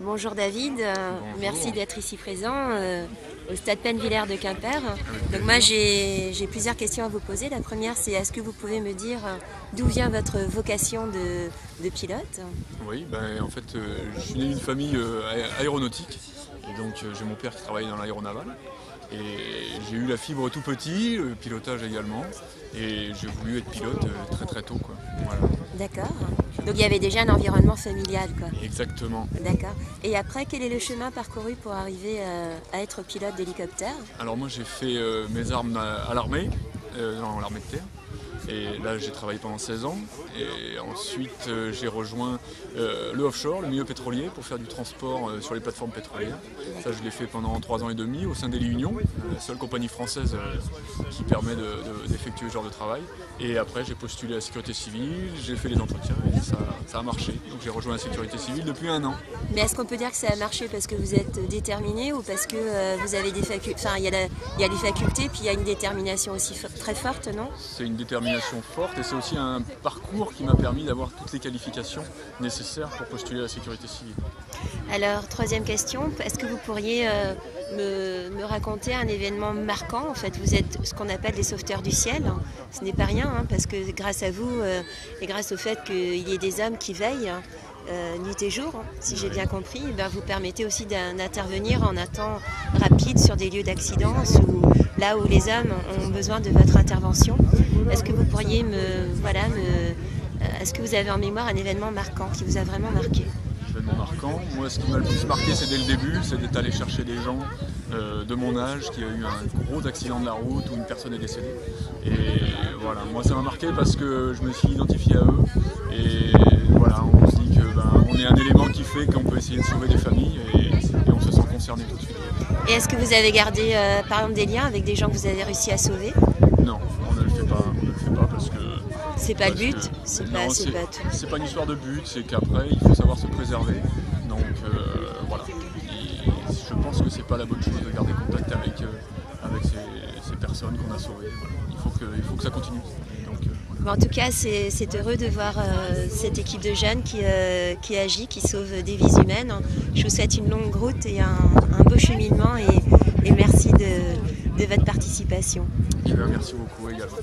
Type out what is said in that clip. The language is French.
Bonjour David, Bonjour. merci d'être ici présent au stade Pennevillers de Quimper. Donc moi j'ai plusieurs questions à vous poser. La première c'est est-ce que vous pouvez me dire d'où vient votre vocation de pilote? Oui, ben, en fait, je suis né d'une famille aéronautique. Et donc, j'ai mon père qui travaillait dans l'aéronaval. Et j'ai eu la fibre tout petit, le pilotage également. Et j'ai voulu être pilote très très tôt, quoi. Voilà. D'accord. Donc il y avait déjà un environnement familial, quoi. Exactement. D'accord. Et après, quel est le chemin parcouru pour arriver à être pilote d'hélicoptère? Alors moi, j'ai fait mes armes à l'armée, dans l'armée de terre. Et là, j'ai travaillé pendant 16 ans. Et ensuite, j'ai rejoint le offshore, le milieu pétrolier, pour faire du transport sur les plateformes pétrolières. Ça, je l'ai fait pendant 3 ans et demi au sein d'Héli-Union, la seule compagnie française qui permet d'effectuer ce genre de travail. Et après, j'ai postulé à la sécurité civile, j'ai fait les entretiens et ça a marché. Donc j'ai rejoint la sécurité civile depuis 1 an. Mais est-ce qu'on peut dire que ça a marché parce que vous êtes déterminé ou parce que vous avez des facultés? Enfin, il y a les facultés, puis il y a une détermination aussi très forte, non? C'est une détermination forte et c'est aussi un parcours qui m'a permis d'avoir toutes les qualifications nécessaires pour postuler à la sécurité civile. Alors, troisième question, est-ce que vous pourriez me raconter un événement marquant? En fait, vous êtes ce qu'on appelle les sauveteurs du ciel. Ce n'est pas rien, hein, parce que grâce à vous et grâce au fait qu'il y ait des hommes qui veillent nuit et jour, hein, si j'ai bien compris, ben, vous permettez aussi d'intervenir en un temps rapide sur des lieux d'accidence ou là où les hommes ont besoin de votre intervention. Est-ce que vous pourriez est-ce que vous avez en mémoire un événement marquant qui vous a vraiment marqué? Événement marquant. Moi, ce qui m'a le plus marqué, c'est dès le début, c'est d'être allé chercher des gens de mon âge qui a eu un gros accident de la route où une personne est décédée. Et voilà, moi ça m'a marqué parce que je me suis identifié à eux. Et voilà, on se dit que on est un élément qui fait qu'on peut essayer de sauver des familles et on se sent concerné tout de suite. Et est-ce que vous avez gardé par exemple des liens avec des gens que vous avez réussi à sauver? Non, on ne le fait pas parce que c'est pas le but, c'est pas une histoire de but, c'est qu'après il faut savoir se préserver. Donc voilà. Et je pense que c'est pas la bonne chose de garder contact avec ces personnes qu'on a sauvées. Voilà. Il faut que ça continue. Donc, voilà. En tout cas, c'est heureux de voir cette équipe de jeunes qui agit, qui sauve des vies humaines. Je vous souhaite une longue route et un beau cheminement et merci de votre participation. Merci beaucoup également.